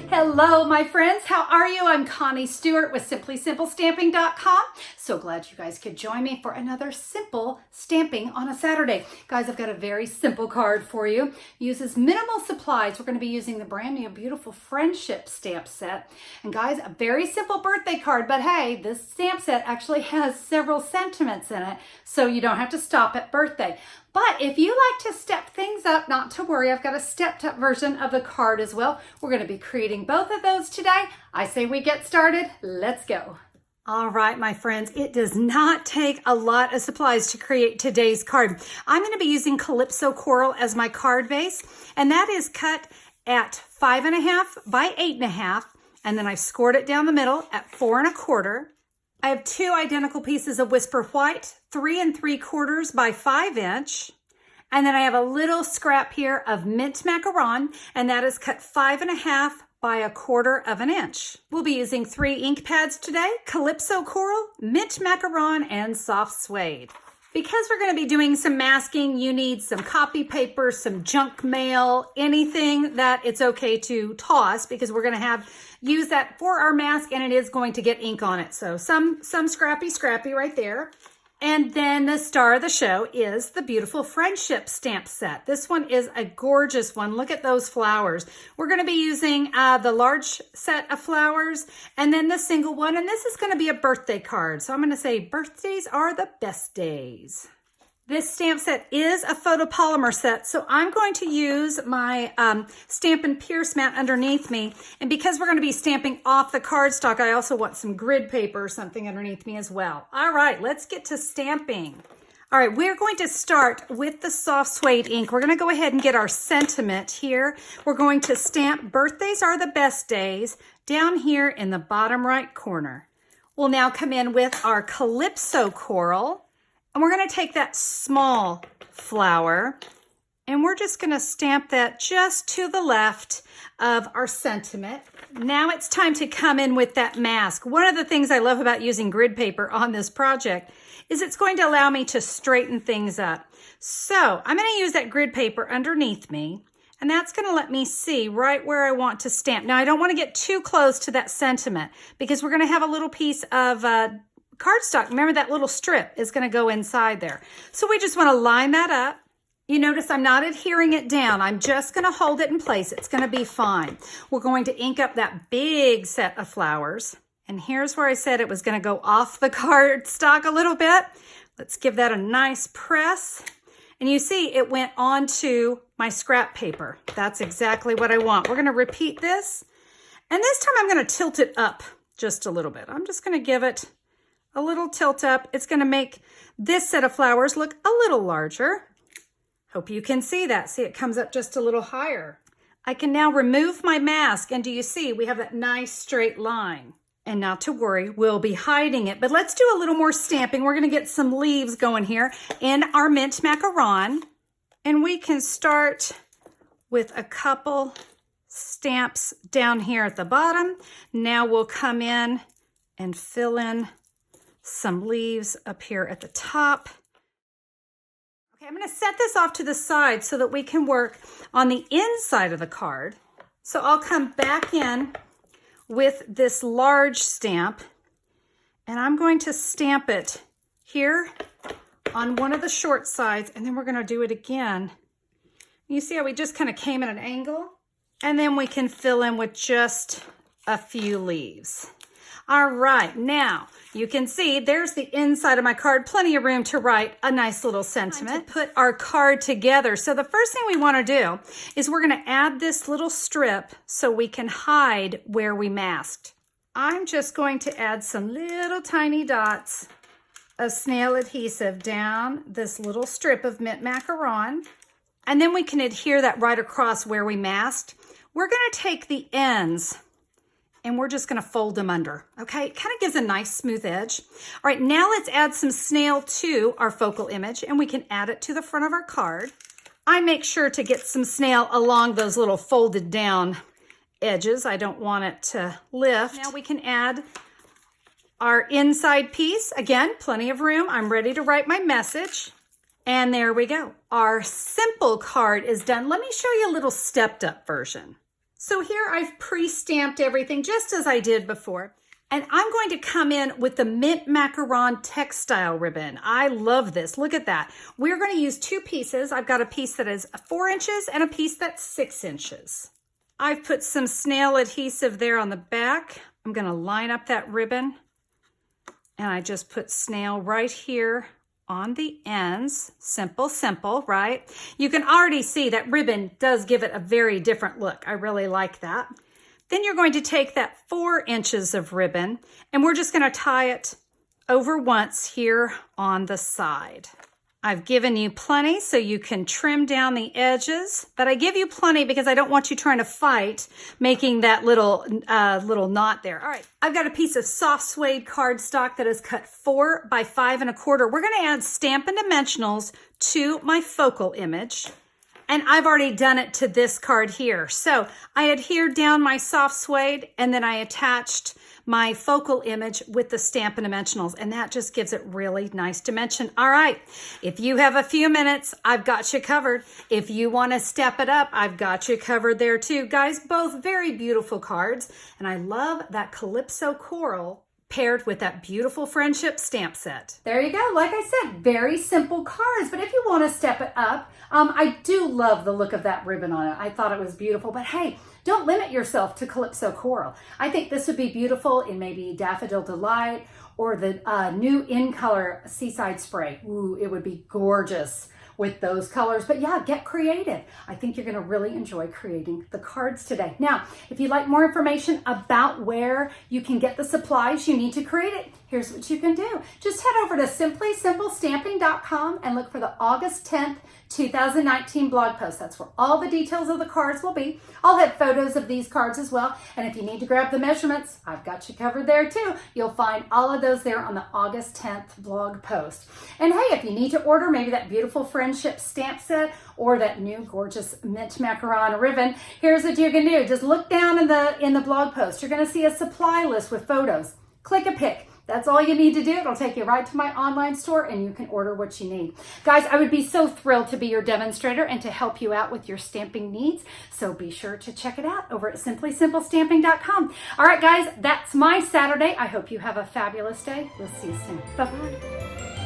Hello, my friends. How are you? I'm Connie Stewart with SimplySimpleStamping.com. So glad you guys could join me for another simple stamping on a Saturday. Guys, I've got a very simple card for you. Uses minimal supplies. We're going to be using the brand new beautiful friendship stamp set. And guys, a very simple birthday card, but hey, this stamp set actually has several sentiments in it, so you don't have to stop at birthday. But if you like to step things up, not to worry, I've got a stepped up version of the card as well. We're going to be creating both of those today. I say we get started. Let's go. All right, my friends, it does not take a lot of supplies to create today's card. I'm going to be using Calypso Coral as my card base, and that is cut at 5.5 by 8.5, and then I've scored it down the middle at 4 1/4. I have 2 identical pieces of Whisper White, 3 3/4 by 5 inch. And then I have a little scrap here of mint macaron, and that is cut 5.5 by 1/4 inch. We'll be using 3 ink pads today: Calypso Coral, mint macaron, and soft suede. Because we're going to be doing some masking, you need some copy paper, some junk mail, anything that it's okay to toss, because we're going to use that for our mask, and it is going to get ink on it. So some scrappy right there. And then the star of the show is the beautiful friendship stamp set. This one is a gorgeous one. Look at those flowers. We're going to be using the large set of flowers and then the single one. And this is going to be a birthday card. So I'm going to say birthdays are the best days. This stamp set is a photopolymer set, so I'm going to use my Stampin' Pierce mat underneath me. And because we're going to be stamping off the cardstock, I also want some grid paper or something underneath me as well. All right, let's get to stamping. All right, we're going to start with the soft suede ink. We're going to go ahead and get our sentiment here. We're going to stamp birthdays are the best days down here in the bottom right corner. We'll now come in with our Calypso Coral. And we're going to take that small flower and we're just going to stamp that just to the left of our sentiment. Now it's time to come in with that mask. One of the things I love about using grid paper on this project is it's going to allow me to straighten things up. So I'm going to use that grid paper underneath me, and that's going to let me see right where I want to stamp. Now I don't want to get too close to that sentiment because we're going to have a little piece of cardstock. Remember, that little strip is going to go inside there. So we just want to line that up. You notice I'm not adhering it down. I'm just going to hold it in place. It's going to be fine. We're going to ink up that big set of flowers. And here's where I said it was going to go off the cardstock a little bit. Let's give that a nice press. And you see it went onto my scrap paper. That's exactly what I want. We're going to repeat this. And this time I'm going to tilt it up just a little bit. I'm just going to give it a little tilt up. It's going to make this set of flowers look a little larger. Hope you can see that. See, it comes up just a little higher. I can now remove my mask, and do you see we have that nice straight line? And not to worry, we'll be hiding it, but let's do a little more stamping. We're going to get some leaves going here in our mint macaron, and we can start with a couple stamps down here at the bottom. Now we'll come in and fill in some leaves up here at the top. Okay, I'm going to set this off to the side so that we can work on the inside of the card. So I'll come back in with this large stamp, and I'm going to stamp it here on one of the short sides, and then we're going to do it again. You see how we just kind of came at an angle? And then we can fill in with just a few leaves. All right, now you can see there's the inside of my card, plenty of room to write a nice little sentiment. Put our card together. So the first thing we want to do is we're going to add this little strip so we can hide where we masked. I'm just going to add some little tiny dots of snail adhesive down this little strip of mint macaron, and then we can adhere that right across where we masked. We're going to take the ends and we're just going to fold them under, okay? It kind of gives a nice smooth edge. All right, now let's add some snail to our focal image, and we can add it to the front of our card. I make sure to get some snail along those little folded down edges. I don't want it to lift. Now we can add our inside piece. Again, plenty of room. I'm ready to write my message. And there we go. Our simple card is done. Let me show you a little stepped up version. So here I've pre-stamped everything just as I did before. And I'm going to come in with the mint macaron textile ribbon. I love this. Look at that. We're going to use two pieces. I've got a piece that is 4 inches and a piece that's 6 inches. I've put some snail adhesive there on the back. I'm going to line up that ribbon. And I just put snail right here on the ends. Simple, simple, right? You can already see that ribbon does give it a very different look. I really like that. Then you're going to take that 4 inches of ribbon and we're just going to tie it over once here on the side. I've given you plenty so you can trim down the edges, but I give you plenty because I don't want you trying to fight making that little knot there. All right, I've got a piece of soft suede cardstock that is cut 4 by 5 1/4. We're going to add Stampin' Dimensionals to my focal image. And I've already done it to this card here. So I adhered down my soft suede and then I attached my focal image with the Stampin' Dimensionals, and that just gives it really nice dimension. All right, if you have a few minutes, I've got you covered. If you want to step it up, I've got you covered there too. Guys, both very beautiful cards, and I love that Calypso Coral paired with that beautiful friendship stamp set. There you go. Like I said, very simple cards, but if you want to step it up, I do love the look of that ribbon on it. I thought it was beautiful, but hey, don't limit yourself to Calypso Coral. I think this would be beautiful in maybe Daffodil Delight or the new In Color Seaside Spray. Ooh, it would be gorgeous with those colors. But yeah, get creative. I think you're going to really enjoy creating the cards today. Now, if you'd like more information about where you can get the supplies you need to create it, here's what you can do. Just head over to simplysimplestamping.com and look for the August 10th, 2019 blog post. That's where all the details of the cards will be. I'll have photos of these cards as well. And if you need to grab the measurements, I've got you covered there too. You'll find all of those there on the August 10th blog post. And hey, if you need to order maybe that beautiful friendship stamp set or that new gorgeous mint macaron ribbon, here's what you can do. Just look down in the blog post. You're going to see a supply list with photos. Click a pic. That's all you need to do. It'll take you right to my online store and you can order what you need. Guys, I would be so thrilled to be your demonstrator and to help you out with your stamping needs. So be sure to check it out over at simplysimplestamping.com. All right, guys, that's my Saturday. I hope you have a fabulous day. We'll see you soon. Bye-bye.